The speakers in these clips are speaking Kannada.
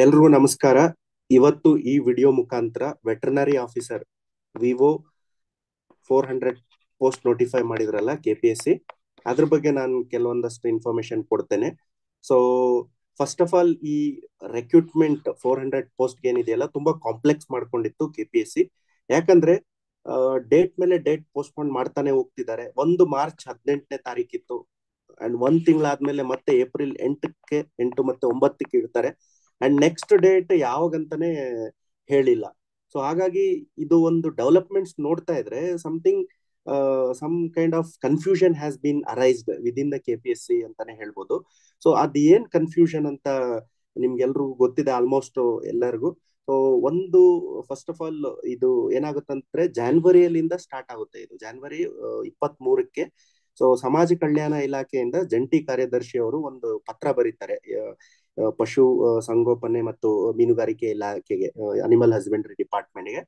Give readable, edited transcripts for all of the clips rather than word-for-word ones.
ಎಲ್ರಿಗೂ ನಮಸ್ಕಾರ. ಇವತ್ತು ಈ ವಿಡಿಯೋ ಮುಖಾಂತರ veterinary officer Vivo 400 post notify ಮಾಡಿದ್ರಲ್ಲ KPSC, ಅದ್ರ ಬಗ್ಗೆ ನಾನು ಕೆಲವೊಂದಷ್ಟು ಇನ್ಫಾರ್ಮೇಶನ್ ಕೊಡ್ತೇನೆ. ಸೊ ಫಸ್ಟ್ ಆಫ್ ಆಲ್, ಈ ರೆಕ್ರೂಟ್ಮೆಂಟ್ 400 ಪೋಸ್ಟ್ ಏನಿದೆಯಲ್ಲ ತುಂಬಾ ಕಾಂಪ್ಲೆಕ್ಸ್ ಮಾಡ್ಕೊಂಡಿತ್ತು KPSC. ಯಾಕಂದ್ರೆ ಡೇಟ್ ಮೇಲೆ ಡೇಟ್ ಪೋಸ್ಟ್ಪೋನ್ ಮಾಡ್ತಾನೆ ಹೋಗ್ತಿದ್ದಾರೆ. ಒಂದು ಮಾರ್ಚ್ 18ನೇ ತಾರೀಕಿತ್ತು, ಅಂಡ್ ಒಂದ್ ತಿಂಗಳಾದ್ಮೇಲೆ ಮತ್ತೆ ಏಪ್ರಿಲ್ 8ಕ್ಕೆ 8 ಮತ್ತೆ 9ಕ್ಕೆ ಇಡ್ತಾರೆ. ಅಂಡ್ ನೆಕ್ಸ್ಟ್ ಡೇಟ್ ಯಾವಾಗಂತಾನೆ ಹೇಳಿಲ್ಲ. ಸೊ ಹಾಗಾಗಿ ಇದು ಒಂದು ಡೆವಲಪ್ಮೆಂಟ್ಸ್ ನೋಡ್ತಾ ಇದ್ರೆ something some kind of confusion has been arised within the KPSC ಅಂತಾನೆ ಹೇಳ್ಬೋದು. ಸೊ ಅದ್ ಏನ್ ಕನ್ಫ್ಯೂಷನ್ ಅಂತ ನಿಮ್ಗೆಲ್ರಿಗೂ ಗೊತ್ತಿದೆ, ಆಲ್ಮೋಸ್ಟ್ ಎಲ್ಲರಿಗೂ. ಸೊ ಒಂದು ಫಸ್ಟ್ ಆಫ್ ಆಲ್, ಇದು ಏನಾಗುತ್ತಂದ್ರೆ ಜಾನ್ವರಿಯಲ್ಲಿಂದ ಸ್ಟಾರ್ಟ್ ಆಗುತ್ತೆ. ಇದು ಜಾನ್ವರಿ 23ಕ್ಕೆ. ಸೊ ಸಮಾಜ ಕಲ್ಯಾಣ ಇಲಾಖೆಯಿಂದ ಜಂಟಿ ಕಾರ್ಯದರ್ಶಿ ಅವರು ಒಂದು ಪತ್ರ ಬರೀತಾರೆ ಪಶು ಸಂಗೋಪನೆ ಮತ್ತು ಮೀನುಗಾರಿಕೆ ಇಲಾಖೆಗೆ, ಅನಿಮಲ್ ಹಸ್ಬೆಂಡ್ರಿ ಡಿಪಾರ್ಟ್ಮೆಂಟ್ಗೆ.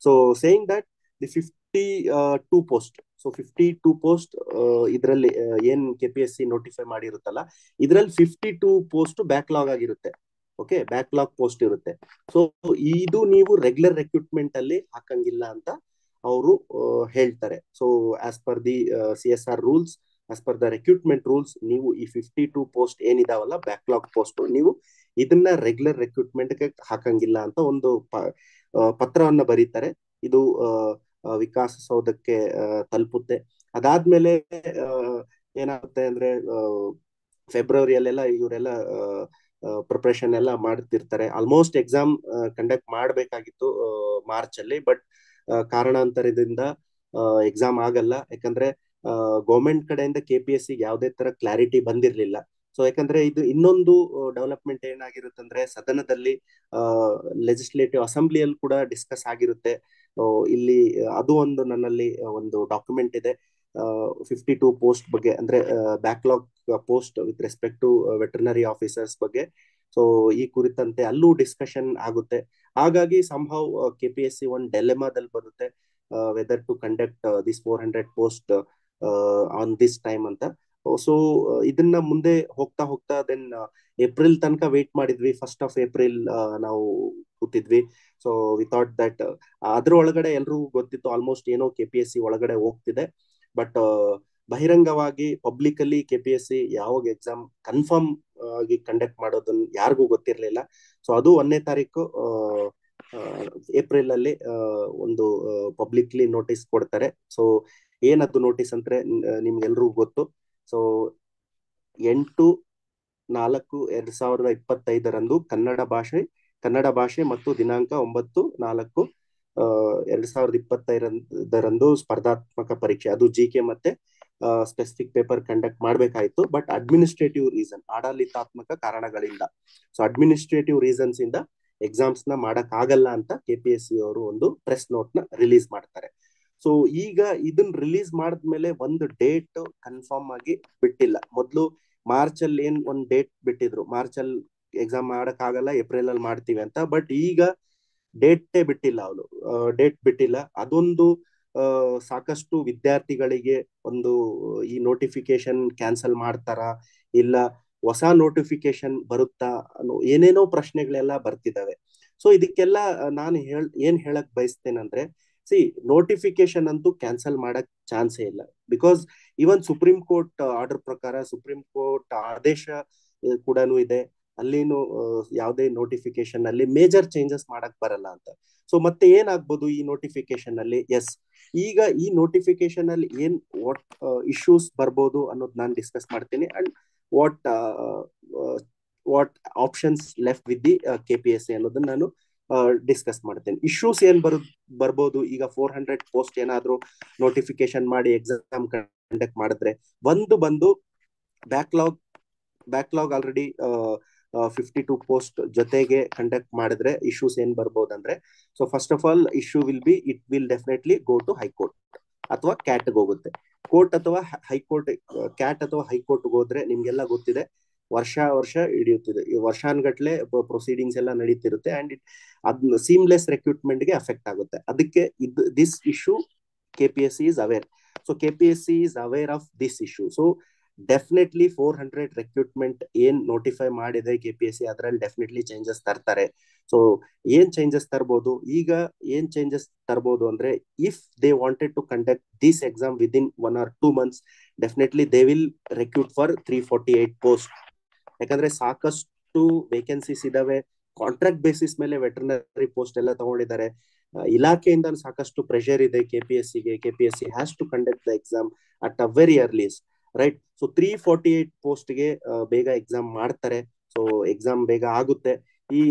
So saying that the 52 post, so 52 post ಇದರಲ್ಲಿ ಏನ್ KPSC ನೋಟಿಫೈ ಮಾಡಿರುತ್ತಲ್ಲ, ಇದ್ರಲ್ಲಿ 52 ಪೋಸ್ಟ್ ಬ್ಯಾಕ್ಲಾಗ್ ಆಗಿರುತ್ತೆ. ಓಕೆ, ಬ್ಯಾಕ್ಲಾಗ್ ಪೋಸ್ಟ್ ಇರುತ್ತೆ. ಸೊ ಇದು ನೀವು ರೆಗ್ಯುಲರ್ ರೆಕ್ರೂಟ್ಮೆಂಟ್ ಅಲ್ಲಿ ಹಾಕಂಗಿಲ್ಲ ಅಂತ ಅವರು ಹೇಳ್ತಾರೆ. So as per the CSR rules, as per the recruitment rules, ನೀವು ಈ 52 ಪೋಸ್ಟ್ ಏನಿದಾವಲ್ಲ ಬ್ಯಾಕ್ಲಾಗ್ ಪೋಸ್ಟ್, ನೀವು ಇದನ್ನ ರೆಗ್ಯುಲರ್ ರೆಕ್ರೂಟ್ಮೆಂಟ್ಗೆ ಹಾಕಂಗಿಲ್ಲ ಅಂತ ಒಂದು ಪತ್ರವನ್ನ ಬರೀತಾರೆ. ಇದು ವಿಕಾಸಸೌಧಕ್ಕೆ ತಲುಪುತ್ತೆ. ಅದಾದ್ಮೇಲೆ ಏನಾಗುತ್ತೆ ಅಂದ್ರೆ ಫೆಬ್ರವರಿಯಲ್ಲೆಲ್ಲ ಇವರೆಲ್ಲ ಪ್ರಿಪರೇಷನ್ ಎಲ್ಲ ಮಾಡ್ತಿರ್ತಾರೆ. ಆಲ್ಮೋಸ್ಟ್ ಎಕ್ಸಾಮ್ ಕಂಡಕ್ಟ್ ಮಾಡಬೇಕಾಗಿತ್ತು ಮಾರ್ಚ್ ಅಲ್ಲಿ, ಬಟ್ ಕಾರಣಾಂತರದಿಂದ ಎಕ್ಸಾಮ್ ಆಗಲ್ಲ. ಯಾಕಂದ್ರೆ ಗೌರ್ಮೆಂಟ್ ಕಡೆಯಿಂದ KPSC ಯಾವುದೇ ತರ ಕ್ಲಾರಿಟಿ ಬಂದಿರಲಿಲ್ಲ. ಸೊ ಯಾಕಂದ್ರೆ ಇದು ಇನ್ನೊಂದು ಡೆವಲಪ್ಮೆಂಟ್ ಏನಾಗಿರುತ್ತಂದ್ರೆ, ಸದನದಲ್ಲಿ ಲೆಜಿಸ್ಲೇಟಿವ್ ಅಸೆಂಬ್ಲಿಯಲ್ಲಿ ಕೂಡ ಡಿಸ್ಕಸ್ ಆಗಿರುತ್ತೆ. ಇಲ್ಲಿ ಅದು ಒಂದು ನನ್ನಲ್ಲಿ ಒಂದು ಡಾಕ್ಯುಮೆಂಟ್ ಇದೆ 52 ಪೋಸ್ಟ್ ಬಗ್ಗೆ, ಅಂದ್ರೆ backlog post with respect to veterinary officers ಬಗ್ಗೆ. ಸೊ ಈ ಕುರಿತಂತೆ ಅಲ್ಲೂ ಡಿಸ್ಕಷನ್ ಆಗುತ್ತೆ. ಹಾಗಾಗಿ ಸಂಭವ್ KPSC ಒಂದು ಡೆಲೆಮಾದಲ್ಲಿ ಬರುತ್ತೆ, whether to conduct this 400 post on this time ಅಂತ. ಸೊ ಇದನ್ನ ಮುಂದೆ ಹೋಗ್ತಾ ಹೋಗ್ತಾ ದೆನ್ ಏಪ್ರಿಲ್ ತನಕ ವೇಟ್ ಮಾಡಿದ್ವಿ. 1st ಆಫ್ ಏಪ್ರಿಲ್ ನಾವು ಕೂತಿದ್ವಿ. ಸೊ ವಿ ಥಾಟ್ ದಟ್ ಅದ್ರ ಒಳಗಡೆ ಎಲ್ರಿಗೂ ಗೊತ್ತಿತ್ತು ಆಲ್ಮೋಸ್ಟ್ ಏನೋ KPSC ಒಳಗಡೆ ಹೋಗ್ತಿದೆ. ಬಟ್ ಬಹಿರಂಗವಾಗಿ ಪಬ್ಲಿಕ್ ಅಲ್ಲಿ KPSC ಯಾವಾಗ ಎಕ್ಸಾಮ್ ಕನ್ಫರ್ಮ್ ಆಗಿ ಕಂಡಕ್ಟ್ ಮಾಡೋದನ್ನ ಯಾರಿಗೂ ಗೊತ್ತಿರ್ಲಿಲ್ಲ. ಸೊ ಅದು 1ನೇ ತಾರೀಕು ಏಪ್ರಿಲ್ ಅಲ್ಲಿ ಒಂದು ಪಬ್ಲಿಕ್ಲಿ ನೋಟಿಸ್ ಕೊಡ್ತಾರೆ. ಸೊ ಏನದು ನೋಟಿಸ್ ಅಂದ್ರೆ ನಿಮ್ಗೆಲ್ರಿಗೂ ಗೊತ್ತು. ಸೊ 8/4/2025 ಕನ್ನಡ ಭಾಷೆ ಮತ್ತು ದಿನಾಂಕ 9/4/2025 ಸ್ಪರ್ಧಾತ್ಮಕ ಪರೀಕ್ಷೆ, ಅದು GK ಮತ್ತೆ ಸ್ಪೆಸಿಫಿಕ್ ಪೇಪರ್ ಕಂಡಕ್ಟ್ ಮಾಡ್ಬೇಕಾಯ್ತು. ಬಟ್ ಅಡ್ಮಿನಿಸ್ಟ್ರೇಟಿವ್ ರೀಸನ್, ಆಡಳಿತಾತ್ಮಕ ಕಾರಣಗಳಿಂದ, ಸೊ ಅಡ್ಮಿನಿಸ್ಟ್ರೇಟಿವ್ ರೀಸನ್ಸ್ ಇಂದ ಎಕ್ಸಾಮ್ಸ್ ನ ಮಾಡಕ್ ಆಗಲ್ಲ ಅಂತ KPSC ಅವರು ಒಂದು ಪ್ರೆಸ್ ನೋಟ್ ನ ರಿಲೀಸ್ ಮಾಡ್ತಾರೆ. ಸೊ ಈಗ ಇದನ್ನ ರಿಲೀಸ್ ಮಾಡಿದ್ಮೇಲೆ ಒಂದು ಡೇಟ್ ಕನ್ಫರ್ಮ್ ಆಗಿ ಬಿಟ್ಟಿಲ್ಲ. ಮೊದಲು ಮಾರ್ಚ್ ಅಲ್ಲಿ ಏನ್ ಒಂದ್ ಡೇಟ್ ಬಿಟ್ಟಿದ್ರು, ಮಾರ್ಚ್ ಅಲ್ಲಿ ಎಕ್ಸಾಮ್ ಮಾಡಕ್ ಆಗಲ್ಲ, ಏಪ್ರಿಲ್ ಅಲ್ಲಿ ಮಾಡ್ತೀವಿ ಅಂತ. ಬಟ್ ಈಗ ಡೇಟೇ ಬಿಟ್ಟಿಲ್ಲ, ಅವರು ಡೇಟ್ ಬಿಟ್ಟಿಲ್ಲ. ಅದೊಂದು ಸಾಕಷ್ಟು ವಿದ್ಯಾರ್ಥಿಗಳಿಗೆ ಒಂದು ಈ ನೋಟಿಫಿಕೇಶನ್ ಕ್ಯಾನ್ಸಲ್ ಮಾಡ್ತಾರಾ, ಇಲ್ಲ ಹೊಸ ನೋಟಿಫಿಕೇಶನ್ ಬರುತ್ತಾ ಅನ್ನೋ ಏನೇನೋ ಪ್ರಶ್ನೆಗಳೆಲ್ಲ ಬರ್ತಿದಾವೆ. ಸೊ ಇದಕ್ಕೆಲ್ಲ ನಾನು ಏನ್ ಹೇಳಕ್ ಬಯಸ್ತೇನಂದ್ರೆ, ಸಿ, ನೋಟಿಫಿಕೇಶನ್ ಅಂತೂ ಕ್ಯಾನ್ಸಲ್ ಮಾಡಕ್ ಚಾನ್ಸೇ ಇಲ್ಲ. Because even supreme court order ಪ್ರಕಾರ, ಸುಪ್ರೀಂ ಕೋರ್ಟ್ ಆದೇಶ ಕೂಡ ಇದೆ, ಅಲ್ಲಿನೂ ಯಾವುದೇ ನೋಟಿಫಿಕೇಶನ್ ಅಲ್ಲಿ ಮೇಜರ್ ಚೇಂಜಸ್ ಮಾಡಕ್ ಬರಲ್ಲ ಅಂತ. ಸೊ ಮತ್ತೆ ಏನಾಗ್ಬೋದು ಈ ನೋಟಿಫಿಕೇಶನ್ ಅಲ್ಲಿ? ಎಸ್, ಈಗ ಈ ನೋಟಿಫಿಕೇಶನ್ ಅಲ್ಲಿ ಏನ್ ವಾಟ್ ಇಶ್ಯೂಸ್ ಬರ್ಬೋದು ಅನ್ನೋದು ನಾನು ಡಿಸ್ಕಸ್ ಮಾಡ್ತೀನಿ. And what what options left with the KPSC ಅನ್ನೋದನ್ನ ನಾನು ಡಿಸ್ಕಸ್ ಮಾಡ್ತೇನೆ. ಇಶ್ಯೂಸ್ ಏನ್ ಬರ್ಬೋದು ಈಗ 400 ಪೋಸ್ಟ್ ಏನಾದ್ರು ನೋಟಿಫಿಕೇಶನ್ ಮಾಡಿ ಎಕ್ಸಾಮ್ ಕಂಡಕ್ಟ್ ಮಾಡಿದ್ರೆ, ಒಂದು ಬಂದು ಬ್ಯಾಕ್ಲಾಗ್ ಆಲ್ರೆಡಿ 52 ಪೋಸ್ಟ್ ಜೊತೆಗೆ ಕಂಡಕ್ಟ್ ಮಾಡಿದ್ರೆ ಇಶ್ಯೂಸ್ ಏನ್ ಬರ್ಬೋದಂದ್ರೆ, so first of all issue will be, it will definitely go to high court ಅಥವಾ ಕ್ಯಾಟ್ ಹೋಗುತ್ತೆ. ಕೋರ್ಟ್ ಅಥವಾ ಹೈಕೋರ್ಟ್, ಕ್ಯಾಟ್ ಅಥವಾ ಹೈಕೋರ್ಟ್ ಹೋದ್ರೆ ನಿಮ್ಗೆಲ್ಲ ಗೊತ್ತಿದೆ, ವರ್ಷ ಹಿಡಿಯುತ್ತಿದೆ, ವರ್ಷಾನ್ಗಟ್ಲೆ ಪ್ರೊಸೀಡಿಂಗ್ಸ್ ಎಲ್ಲ ನಡೀತಿರುತ್ತೆ. ಅಂಡ್ ಅದ್ ಸೀಮ್ಲೆಸ್ ರೆಕ್ರೂಟ್ಮೆಂಟ್ ಗೆ ಅಫೆಕ್ಟ್ ಆಗುತ್ತೆ. ಅದಕ್ಕೆ this issue KPSC is aware. So KPSC is aware of this issue. So definitely 400 recruitment ಏನ್ ನೋಟಿಫೈ ಮಾಡಿದೆ KPSC ಅದ್ರಲ್ಲಿ ಡೆಫಿನೆಟ್ಲಿ ಚೇಂಜಸ್ ತರ್ತಾರೆ. ಸೊ ಏನ್ ಚೇಂಜಸ್ ತರ್ಬೋದು, ಈಗ ಏನ್ ಚೇಂಜಸ್ ತರ್ಬೋದು ಅಂದ್ರೆ, if they wanted to conduct this exam within 1 or 2 months, definitely they will recruit for 348 post. ಯಾಕಂದ್ರೆ ಸಾಕಷ್ಟು ವೇಕೆನ್ಸೀಸ್ ಇದಾವೆ. ಕಾಂಟ್ರಾಕ್ಟ್ ಬೇಸಿಸ್ ಮೇಲೆ ವೆಟರ್ನರಿ ಪೋಸ್ಟ್ ಎಲ್ಲ ತಗೊಂಡಿದ್ದಾರೆ. ಇಲಾಖೆಯಿಂದ ಸಾಕಷ್ಟು ಪ್ರೆಷರ್ ಇದೆ KPSCಗೆ. KPSC has to conduct the exam at a very earliest, right? So 348 ಪೋಸ್ಟ್ಗೆ ಬೇಗ ಎಕ್ಸಾಮ್ ಮಾಡ್ತಾರೆ. ಸೊ ಎಕ್ಸಾಮ್ ಬೇಗ ಆಗುತ್ತೆ. ಈ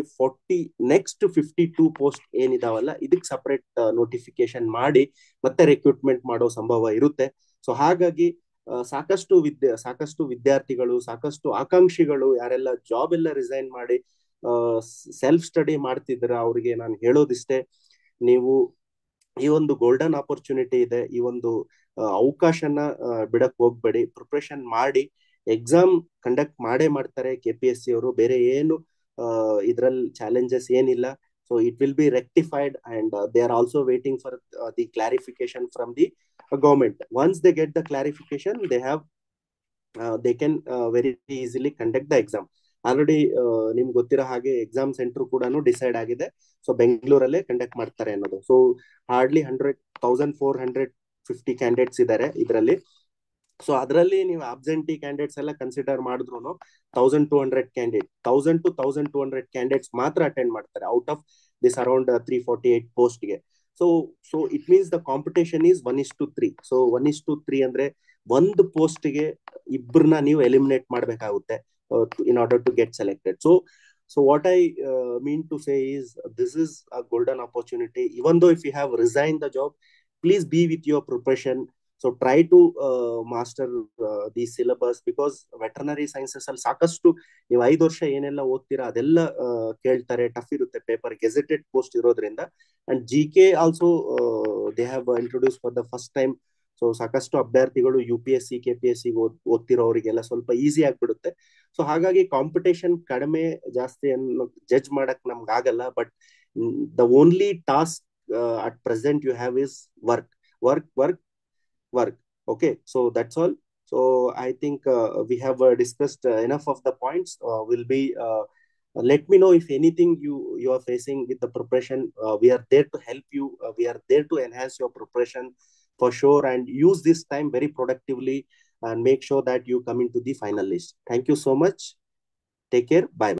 ನೆಕ್ಸ್ಟ್ 52 ಪೋಸ್ಟ್ ಏನಿದಾವಲ್ಲ, ಇದಕ್ಕೆ ಸಪರೇಟ್ ನೋಟಿಫಿಕೇಶನ್ ಮಾಡಿ ಮತ್ತೆ ರಿಕ್ರೂಟ್ಮೆಂಟ್ ಮಾಡೋ ಸಂಭವ ಇರುತ್ತೆ. ಸೊ ಹಾಗಾಗಿ ಸಾಕಷ್ಟು ವಿದ್ಯಾರ್ಥಿಗಳು, ಸಾಕಷ್ಟು ಆಕಾಂಕ್ಷಿಗಳು ಯಾರೆಲ್ಲ ಜಾಬ್ ಎಲ್ಲ ರಿಸೈನ್ ಮಾಡಿ ಸೆಲ್ಫ್ ಸ್ಟಡಿ ಮಾಡ್ತಿದ್ರ, ಅವ್ರಿಗೆ ನಾನು ಹೇಳೋದಿಷ್ಟೇ, ನೀವು ಈ ಒಂದು ಗೋಲ್ಡನ್ ಆಪರ್ಚುನಿಟಿ ಇದೆ, ಈ ಒಂದು ಅವಕಾಶನ ಬಿಡಕ್ ಹೋಗ್ಬೇಡಿ. ಪ್ರಿಪ್ರೇಷನ್ ಮಾಡಿ, ಎಕ್ಸಾಮ್ ಕಂಡಕ್ಟ್ ಮಾಡ್ತಾರೆ KPSC ಅವರು. ಬೇರೆ ಏನು ಇದ್ರಲ್ಲಿ ಚಾಲೆಂಜಸ್ ಏನಿಲ್ಲ. So it will be rectified and they are also waiting for the clarification from the government. Once they get the clarification, they can very easily conduct the exam. Already ನಿಮ್ಗೆ ಗೊತ್ತಿರೋ ಹಾಗೆ ಎಕ್ಸಾಮ್ ಸೆಂಟರ್ ಕೂಡ ಡಿಸೈಡ್ ಆಗಿದೆ. ಸೊ ಬೆಂಗಳೂರಲ್ಲೇ ಕಂಡಕ್ಟ್ ಮಾಡ್ತಾರೆ ಅನ್ನೋದು. ಸೊ ಹಾರ್ಡ್ಲಿ 1450 ಕ್ಯಾಂಡಿಡೇಟ್ಸ್ ಇದ್ದಾರೆ ಇದರಲ್ಲಿ. ಸೊ ಅದರಲ್ಲಿ ನೀವು ಅಬ್ಸೆಂಟಿ ಕ್ಯಾಂಡಿಡೇಟ್ಸ್ ಎಲ್ಲ ಕನ್ಸಿಡರ್ ಮಾಡಿದ್ರು 1200 ಕ್ಯಾಂಡಿಡೇಟ್ಸ್ ಮಾತ್ರ ಅಟೆಂಡ್ ಮಾಡ್ತಾರೆ ಔಟ್ ಆಫ್ ದಿಸ್ ಅರೌಂಡ್ 348 ಪೋಸ್ಟ್ಗೆ. So it means the competition is 1:3. So 1:3 ಅಂದ್ರೆ ಒಂದು ಪೋಸ್ಟ್ಗೆ ಇಬ್ಬರನ್ನ ನೀವು ಎಲಿಮಿನೇಟ್ ಮಾಡಬೇಕಾಗುತ್ತೆ in order to get selected. So what I mean to say is, this is a golden opportunity. Even though if you have resigned the job, please be with your profession. So try to master the syllabus, because veterinary sciences ಅಲ್ಲಿ ಸಾಕಷ್ಟು ನೀವು 5 ವರ್ಷ ಏನೆಲ್ಲ ಓದ್ತೀರಾ ಅದೆಲ್ಲ ಕೇಳ್ತಾರೆ. ಟಫ್ ಇರುತ್ತೆ ಪೇಪರ್, ಗೆಜೆಟೆಡ್ ಪೋಸ್ಟ್ ಇರೋದ್ರಿಂದ. And GK also they have introduce for the first time. So ಸಾಕಷ್ಟು ಅಭ್ಯರ್ಥಿಗಳು UPSC KPSC ಓದ್ತಿರೋರಿಗೆಲ್ಲ ಸ್ವಲ್ಪ ಈಸಿ ಆಗ್ಬಿಡುತ್ತೆ. ಸೊ ಹಾಗಾಗಿ ಕಾಂಪಿಟೇಷನ್ ಕಡಿಮೆ ಜಾಸ್ತಿ ಅನ್ನು ಜಡ್ಜ್ ಮಾಡಕ್ ನಮ್ಗೆ ಆಗಲ್ಲ. But the only task at present you have is work. Okay, so that's all. So I think we have discussed enough of the points. Let me know if anything you are facing with the preparation. We are there to help you. We are there to enhance your preparation for sure, and use this time very productively and make sure that you come into the final list. Thank you so much. Take care. Bye.